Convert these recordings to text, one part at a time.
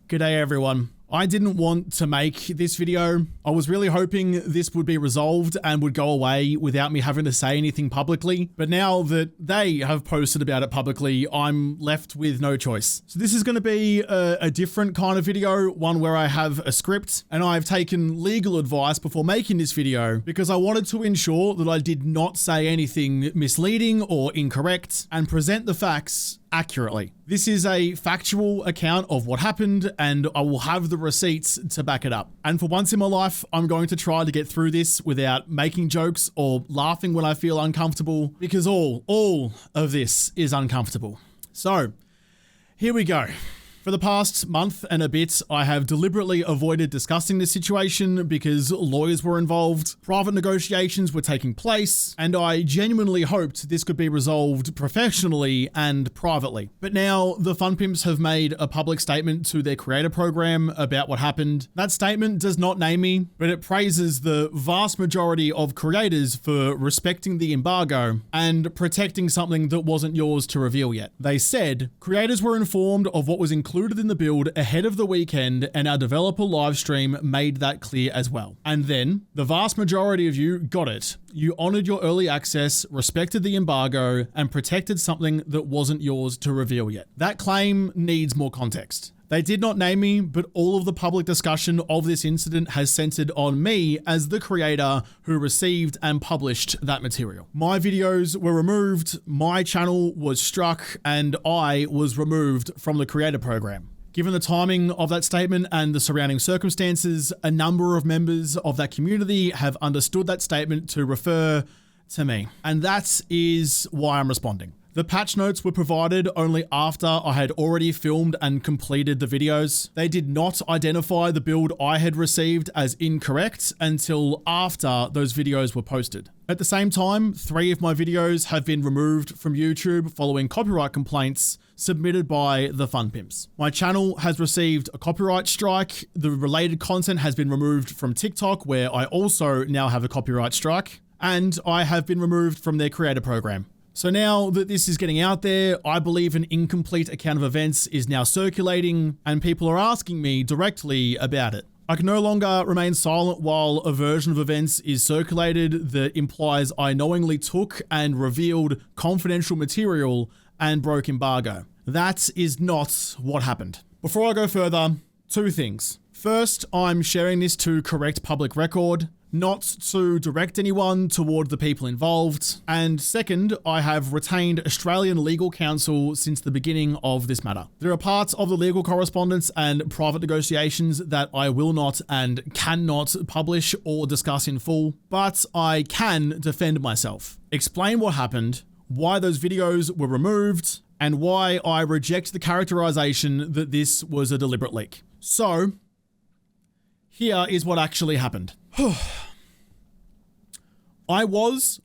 G'day everyone. I didn't want to make this video. I was really hoping this would be resolved and would go away without me having to say anything publicly. But now that they have posted about it publicly, I'm left with no choice. So this is going to be a different kind of video, one where I have a script and I've taken legal advice before making this video because I wanted to ensure that I did not say anything misleading or incorrect and present the facts accurately. This is a factual account of what happened and I will have the receipts to back it up. And for once in my life, I'm going to try to get through this without making jokes or laughing when I feel uncomfortable, because all of this is uncomfortable. So here we go. For the past month and a bit, I have deliberately avoided discussing this situation because lawyers were involved, private negotiations were taking place, and I genuinely hoped this could be resolved professionally and privately. But now the Fun Pimps have made a public statement to their creator program about what happened. That statement does not name me, but it praises the vast majority of creators for respecting the embargo and protecting something that wasn't yours to reveal yet. They said, creators were informed of what was included in the build ahead of the weekend, and our developer livestream made that clear as well. And then the vast majority of you got it. You honored your early access, respected the embargo, and protected something that wasn't yours to reveal yet. That claim needs more context. They did not name me, but all of the public discussion of this incident has centered on me as the creator who received and published that material. My videos were removed, my channel was struck, and I was removed from the creator program. Given the timing of that statement and the surrounding circumstances, a number of members of that community have understood that statement to refer to me. And that is why I'm responding. The patch notes were provided only after I had already filmed and completed the videos. They did not identify the build I had received as incorrect until after those videos were posted. At the same time, 3 of my videos have been removed from YouTube following copyright complaints submitted by the Fun Pimps. My channel has received a copyright strike. The related content has been removed from TikTok, where I also now have a copyright strike, and I have been removed from their creator program. So now that this is getting out there, I believe an incomplete account of events is now circulating and people are asking me directly about it. I can no longer remain silent while a version of events is circulated that implies I knowingly took and revealed confidential material and broke embargo. That is not what happened. Before I go further, 2 things. First, I'm sharing this to correct public record, not to direct anyone toward the people involved. And second, I have retained Australian legal counsel since the beginning of this matter. There are parts of the legal correspondence and private negotiations that I will not and cannot publish or discuss in full, but I can defend myself, explain what happened, why those videos were removed, and why I reject the characterization that this was a deliberate leak. So, here is what actually happened. I was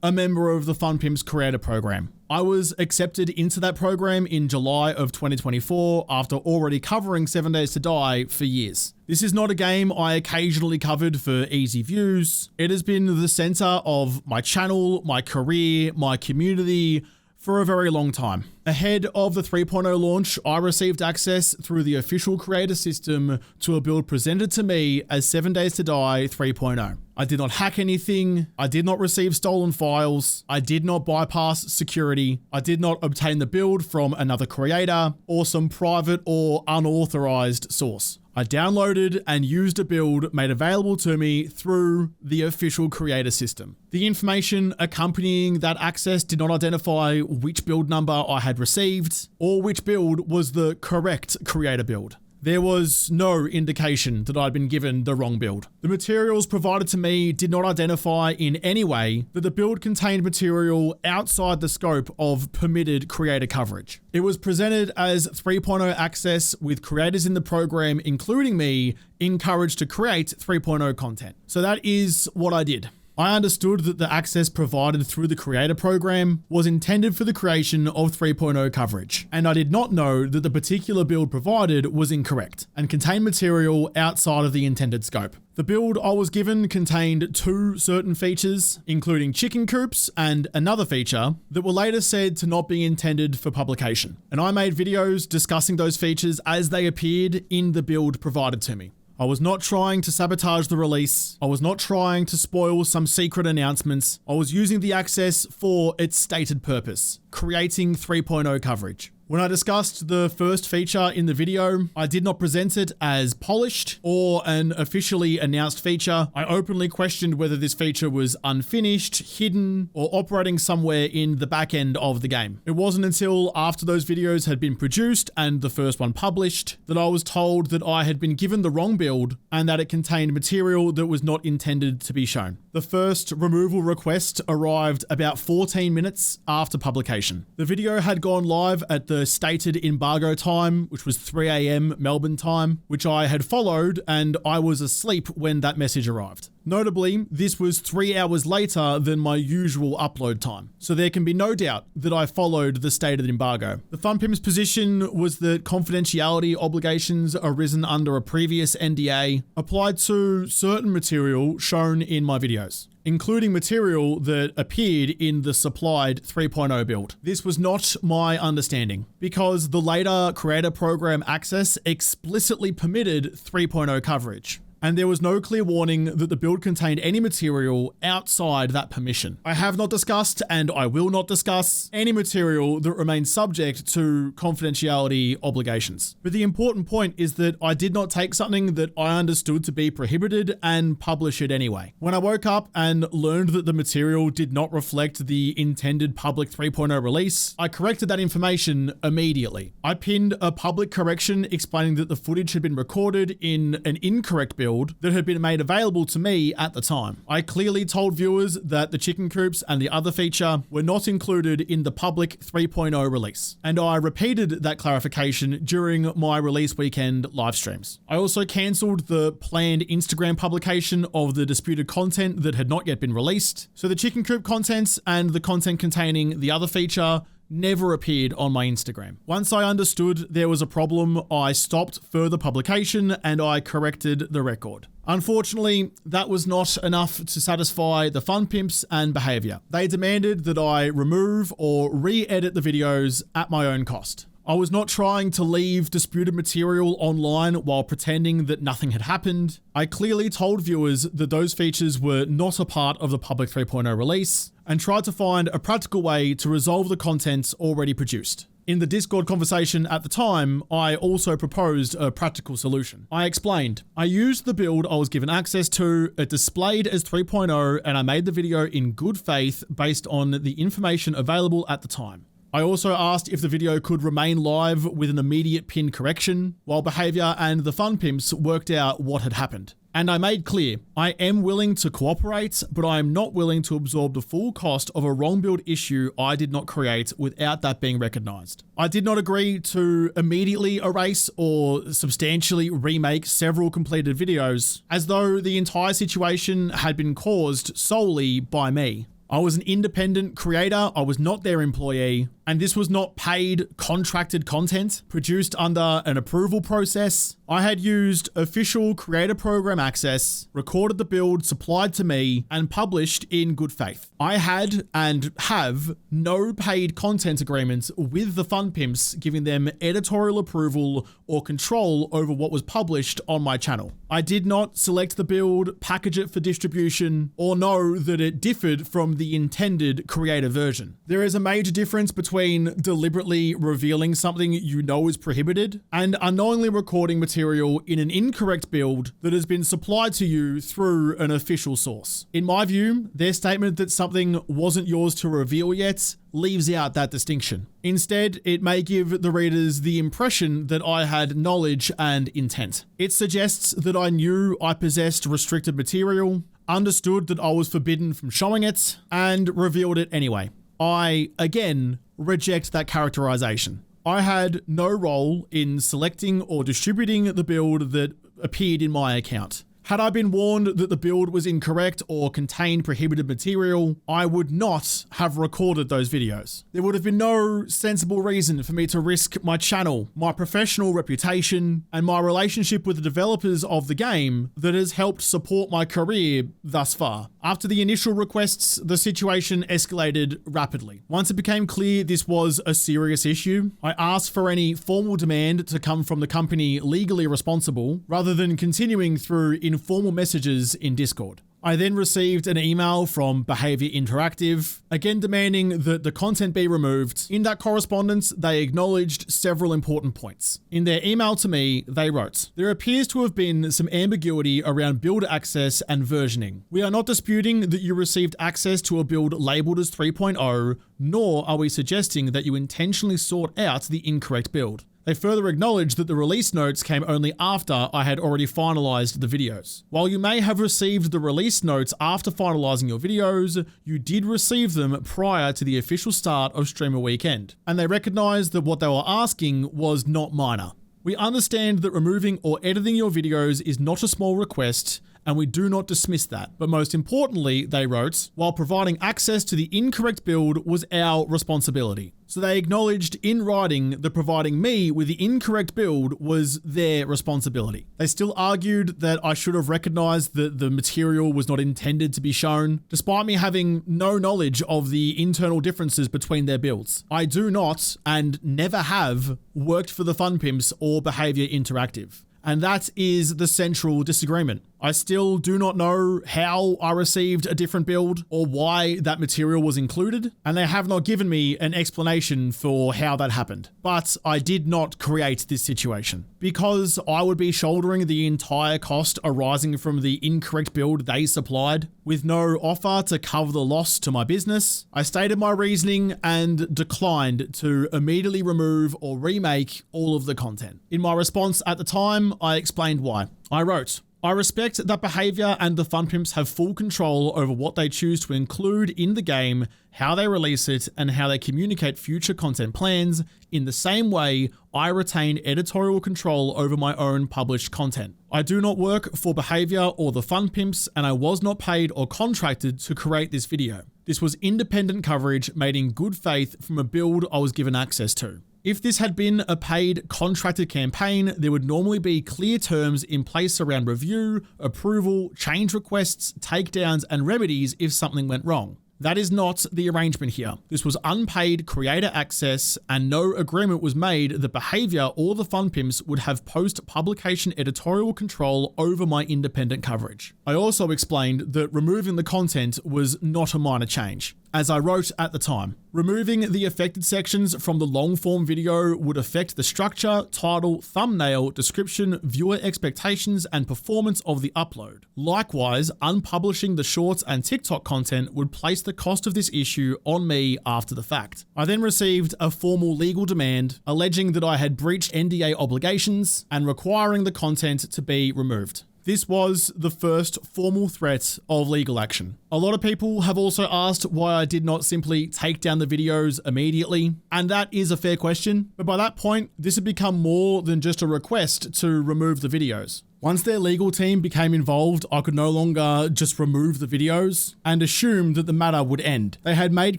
a member of the Fun Pimps creator program. I was accepted into that program in July of 2024 after already covering 7 Days to Die for years. This is not a game I occasionally covered for easy views. It has been the center of my channel, my career, my community, for a very long time. Ahead of the 3.0 launch, I received access through the official creator system to a build presented to me as 7 Days to Die 3.0. I did not hack anything. I did not receive stolen files. I did not bypass security. I did not obtain the build from another creator or some private or unauthorized source. I downloaded and used a build made available to me through the official creator system. The information accompanying that access did not identify which build number I had received or which build was the correct creator build. There was no indication that I'd been given the wrong build. The materials provided to me did not identify in any way that the build contained material outside the scope of permitted creator coverage. It was presented as 3.0 access with creators in the program, including me, encouraged to create 3.0 content. So that is what I did. I understood that the access provided through the creator program was intended for the creation of 3.0 coverage, and I did not know that the particular build provided was incorrect and contained material outside of the intended scope. The build I was given contained 2 certain features, including chicken coops and another feature that were later said to not be intended for publication. And I made videos discussing those features as they appeared in the build provided to me. I was not trying to sabotage the release. I was not trying to spoil some secret announcements. I was using the access for its stated purpose, creating 3.0 coverage. When I discussed the first feature in the video, I did not present it as polished or an officially announced feature. I openly questioned whether this feature was unfinished, hidden, or operating somewhere in the back end of the game. It wasn't until after those videos had been produced and the first one published that I was told that I had been given the wrong build and that it contained material that was not intended to be shown. The first removal request arrived about 14 minutes after publication. The video had gone live at the stated embargo time, which was 3 a.m. Melbourne time, which I had followed, and I was asleep when that message arrived. Notably, this was 3 hours later than my usual upload time, so there can be no doubt that I followed the stated embargo. The FunPimp's position was that confidentiality obligations arisen under a previous NDA applied to certain material shown in my videos, including material that appeared in the supplied 3.0 build. This was not my understanding, because the later creator program access explicitly permitted 3.0 coverage, and there was no clear warning that the build contained any material outside that permission. I have not discussed, and I will not discuss, any material that remains subject to confidentiality obligations. But the important point is that I did not take something that I understood to be prohibited and publish it anyway. When I woke up and learned that the material did not reflect the intended public 3.0 release, I corrected that information immediately. I pinned a public correction explaining that the footage had been recorded in an incorrect build that had been made available to me at the time. I clearly told viewers that the chicken coops and the other feature were not included in the public 3.0 release, and I repeated that clarification during my release weekend live streams. I also cancelled the planned Instagram publication of the disputed content that had not yet been released, so the chicken coop content and the content containing the other feature never appeared on my Instagram. Once I understood there was a problem, I stopped further publication and I corrected the record. Unfortunately, that was not enough to satisfy the FunPimps and behavior. They demanded that I remove or re-edit the videos at my own cost. I was not trying to leave disputed material online while pretending that nothing had happened. I clearly told viewers that those features were not a part of the public 3.0 release and tried to find a practical way to resolve the content already produced. In the Discord conversation at the time, I also proposed a practical solution. I explained, I used the build I was given access to, it displayed as 3.0, and I made the video in good faith based on the information available at the time. I also asked if the video could remain live with an immediate pin correction, while behavior and the FunPimps worked out what had happened. And I made clear, I am willing to cooperate, but I am not willing to absorb the full cost of a wrong build issue I did not create without that being recognized. I did not agree to immediately erase or substantially remake several completed videos, as though the entire situation had been caused solely by me. I was an independent creator, I was not their employee, and this was not paid, contracted content produced under an approval process. I had used official creator program access, recorded the build supplied to me, and published in good faith. I had and have no paid content agreements with the FunPimps giving them editorial approval or control over what was published on my channel. I did not select the build, package it for distribution, or know that it differed from the intended creator version. There is a major difference between deliberately revealing something you know is prohibited and unknowingly recording material in an incorrect build that has been supplied to you through an official source. In my view, their statement that something wasn't yours to reveal yet leaves out that distinction. Instead, it may give the readers the impression that I had knowledge and intent. It suggests that I knew I possessed restricted material, understood that I was forbidden from showing it, and revealed it anyway. I, again, reject that characterization. I had no role in selecting or distributing the build that appeared in my account. Had I been warned that the build was incorrect or contained prohibited material, I would not have recorded those videos. There would have been no sensible reason for me to risk my channel, my professional reputation, and my relationship with the developers of the game that has helped support my career thus far. After the initial requests, the situation escalated rapidly. Once it became clear this was a serious issue, I asked for any formal demand to come from the company legally responsible, rather than continuing through informal messages in Discord. I then received an email from Behavior Interactive, again demanding that the content be removed. In that correspondence, they acknowledged several important points. In their email to me, they wrote, "There appears to have been some ambiguity around build access and versioning. We are not disputing that you received access to a build labeled as 3.0, nor are we suggesting that you intentionally sought out the incorrect build." They further acknowledged that the release notes came only after I had already finalized the videos. While you may have received the release notes after finalizing your videos, you did receive them prior to the official start of Streamer Weekend. And they recognized that what they were asking was not minor. We understand that removing or editing your videos is not a small request, and we do not dismiss that. But most importantly, they wrote, while providing access to the incorrect build was our responsibility. So they acknowledged in writing that providing me with the incorrect build was their responsibility. They still argued that I should have recognized that the material was not intended to be shown, despite me having no knowledge of the internal differences between their builds. I do not, and never have, worked for the Fun Pimps or Behavior Interactive. And that is the central disagreement. I still do not know how I received a different build or why that material was included, and they have not given me an explanation for how that happened. But I did not create this situation. Because I would be shouldering the entire cost arising from the incorrect build they supplied, with no offer to cover the loss to my business, I stated my reasoning and declined to immediately remove or remake all of the content. In my response at the time, I explained why. I wrote, "I respect that Behavior and the Fun Pimps have full control over what they choose to include in the game, how they release it, and how they communicate future content plans. In the same way, I retain editorial control over my own published content. I do not work for Behavior or the Fun Pimps, and I was not paid or contracted to create this video. This was independent coverage made in good faith from a build I was given access to. If this had been a paid contracted campaign, there would normally be clear terms in place around review, approval, change requests, takedowns, and remedies if something went wrong. That is not the arrangement here. This was unpaid creator access, and no agreement was made that Behavior or the Fun Pimps would have post-publication editorial control over my independent coverage." I also explained that removing the content was not a minor change. As I wrote at the time, removing the affected sections from the long-form video would affect the structure, title, thumbnail, description, viewer expectations, and performance of the upload. Likewise, unpublishing the shorts and TikTok content would place the cost of this issue on me after the fact. I then received a formal legal demand alleging that I had breached NDA obligations and requiring the content to be removed. This was the first formal threat of legal action. A lot of people have also asked why I did not simply take down the videos immediately, and that is a fair question, but by that point, this had become more than just a request to remove the videos. Once their legal team became involved, I could no longer just remove the videos and assume that the matter would end. They had made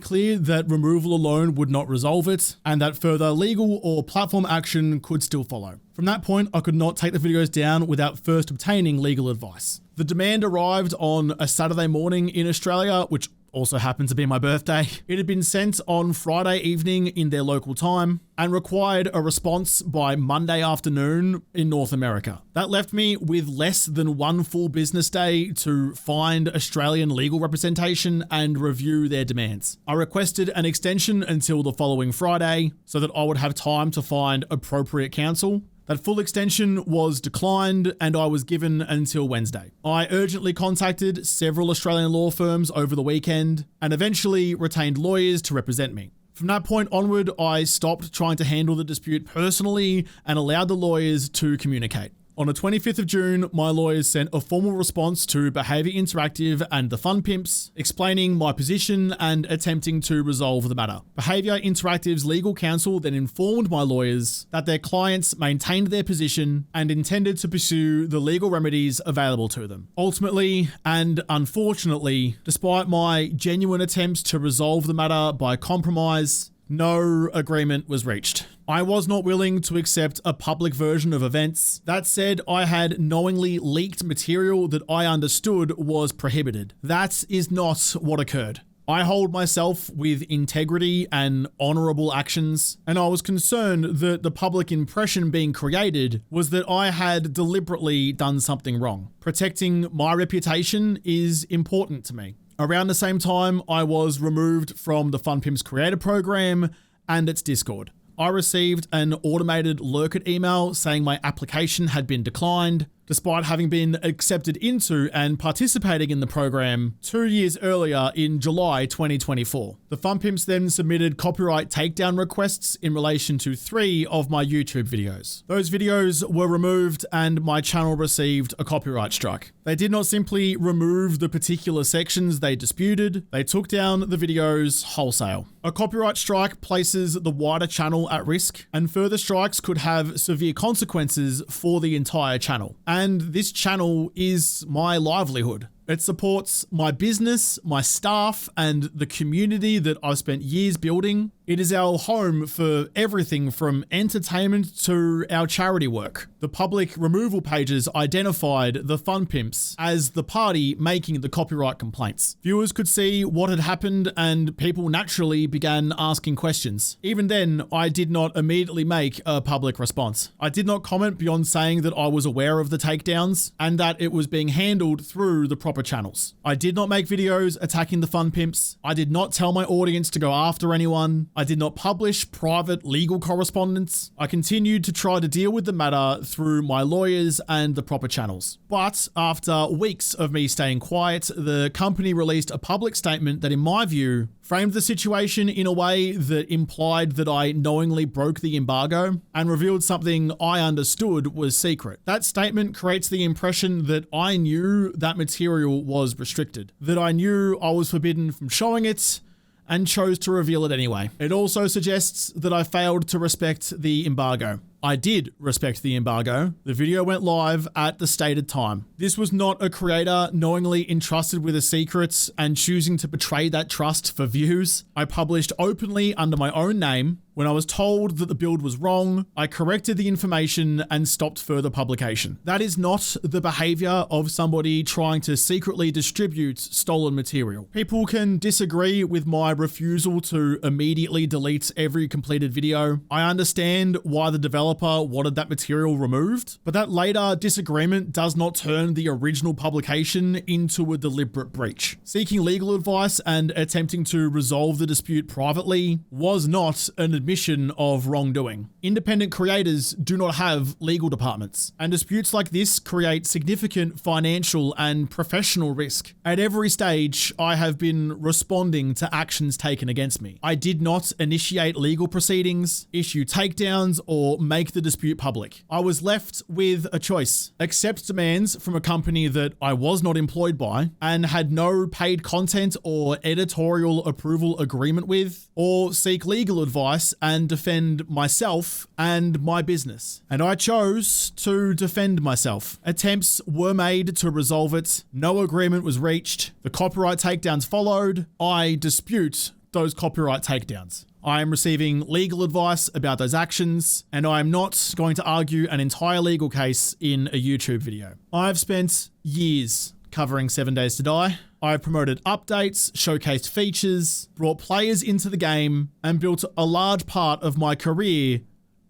clear that removal alone would not resolve it, and that further legal or platform action could still follow. From that point, I could not take the videos down without first obtaining legal advice. The demand arrived on a Saturday morning in Australia, which also happened to be my birthday. It had been sent on Friday evening in their local time and required a response by Monday afternoon in North America. That left me with less than one full business day to find Australian legal representation and review their demands. I requested an extension until the following Friday so that I would have time to find appropriate counsel. That full extension was declined and I was given until Wednesday. I urgently contacted several Australian law firms over the weekend and eventually retained lawyers to represent me. From that point onward, I stopped trying to handle the dispute personally and allowed the lawyers to communicate. On the 25th of June, my lawyers sent a formal response to Behaviour Interactive and the Fun Pimps, explaining my position and attempting to resolve the matter. Behaviour Interactive's legal counsel then informed my lawyers that their clients maintained their position and intended to pursue the legal remedies available to them. Ultimately, and unfortunately, despite my genuine attempts to resolve the matter by compromise, no agreement was reached. I was not willing to accept a public version of events. That said, I had knowingly leaked material that I understood was prohibited. That is not what occurred. I hold myself with integrity and honorable actions, and I was concerned that the public impression being created was that I had deliberately done something wrong. Protecting my reputation is important to me. Around the same time, I was removed from the Fun Pimps Creator Program and its Discord. I received an automated lurker email saying my application had been declined, despite having been accepted into and participating in the program 2 years earlier in July 2024. The Fun Pimps then submitted copyright takedown requests in relation to 3 of my YouTube videos. Those videos were removed and my channel received a copyright strike. They did not simply remove the particular sections they disputed, they took down the videos wholesale. A copyright strike places the wider channel at risk, and further strikes could have severe consequences for the entire channel. And this channel is my livelihood. It supports my business, my staff, and the community that I've spent years building. It is our home for everything from entertainment to our charity work. The public removal pages identified the Fun Pimps as the party making the copyright complaints. Viewers could see what had happened and people naturally began asking questions. Even then, I did not immediately make a public response. I did not comment beyond saying that I was aware of the takedowns and that it was being handled through the proper channels. I did not make videos attacking the Fun Pimps. I did not tell my audience to go after anyone. I did not publish private legal correspondence. I continued to try to deal with the matter through my lawyers and the proper channels. But after weeks of me staying quiet, the company released a public statement that, in my view, framed the situation in a way that implied that I knowingly broke the embargo and revealed something I understood was secret. That statement creates the impression that I knew that material was restricted, that I knew I was forbidden from showing it, and chose to reveal it anyway. It also suggests that I failed to respect the embargo. I did respect the embargo. The video went live at the stated time. This was not a creator knowingly entrusted with a secret and choosing to betray that trust for views. I published openly under my own name. When I was told that the build was wrong, I corrected the information and stopped further publication. That is not the behavior of somebody trying to secretly distribute stolen material. People can disagree with my refusal to immediately delete every completed video. I understand why the developer wanted that material removed, but that later disagreement does not turn the original publication into a deliberate breach. Seeking legal advice and attempting to resolve the dispute privately was not an admission of wrongdoing. Independent creators do not have legal departments, and disputes like this create significant financial and professional risk. At every stage, I have been responding to actions taken against me. I did not initiate legal proceedings, issue takedowns, or make the dispute public. I was left with a choice: accept demands from a company that I was not employed by and had no paid content or editorial approval agreement with, or seek legal advice and defend myself and my business. And I chose to defend myself. Attempts were made to resolve it. No agreement was reached. The copyright takedowns followed. I dispute those copyright takedowns. I am receiving legal advice about those actions, and I am not going to argue an entire legal case in a YouTube video. I've spent years covering 7 Days to Die. I've promoted updates, showcased features, brought players into the game, and built a large part of my career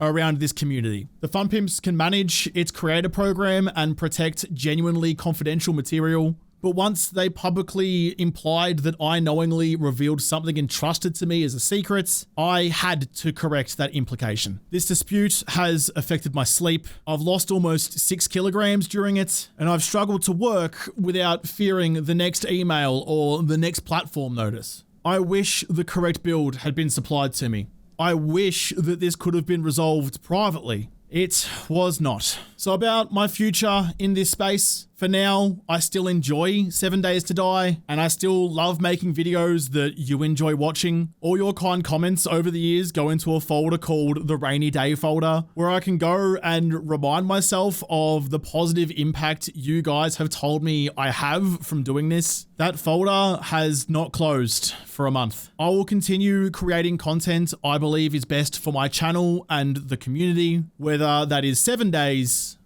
around this community. The Fun Pimps can manage its creator program and protect genuinely confidential material. But once they publicly implied that I knowingly revealed something entrusted to me as a secret, I had to correct that implication. This dispute has affected my sleep. I've lost almost 6 kilograms during it, and I've struggled to work without fearing the next email or the next platform notice. I wish the correct build had been supplied to me. I wish that this could have been resolved privately. It was not. So about my future in this space, for now, I still enjoy 7 Days to Die, and I still love making videos that you enjoy watching. All your kind comments over the years go into a folder called the Rainy Day folder, where I can go and remind myself of the positive impact you guys have told me I have from doing this. That folder has not closed for a month. I will continue creating content I believe is best for my channel and the community, whether that is 7 days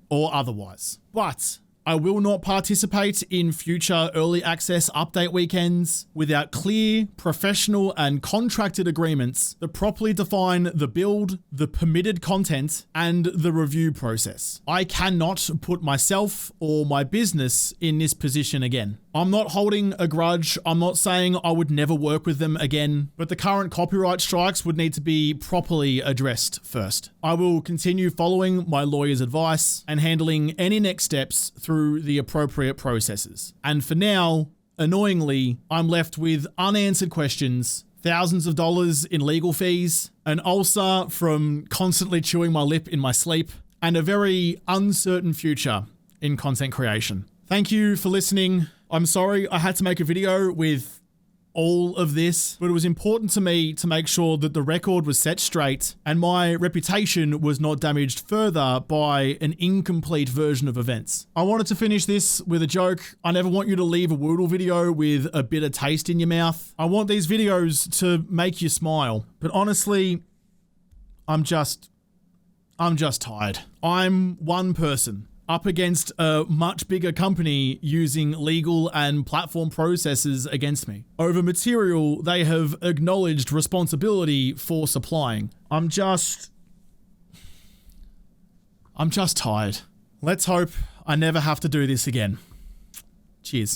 or otherwise. But I will not participate in future early access update weekends without clear, professional, and contracted agreements that properly define the build, the permitted content, and the review process. I cannot put myself or my business in this position again. I'm not holding a grudge. I'm not saying I would never work with them again, but the current copyright strikes would need to be properly addressed first. I will continue following my lawyer's advice and handling any next steps through the appropriate processes. And for now, annoyingly, I'm left with unanswered questions, thousands of dollars in legal fees, an ulcer from constantly chewing my lip in my sleep, and a very uncertain future in content creation. Thank you for listening. I'm sorry I had to make a video with all of this, but it was important to me to make sure that the record was set straight and my reputation was not damaged further by an incomplete version of events. I wanted to finish this with a joke. I never want you to leave a JaWoodle video with a bitter taste in your mouth. I want these videos to make you smile. But honestly, I'm just tired. I'm one person up against a much bigger company using legal and platform processes against me over material they have acknowledged responsibility for supplying. I'm just tired. Let's hope I never have to do this again. Cheers.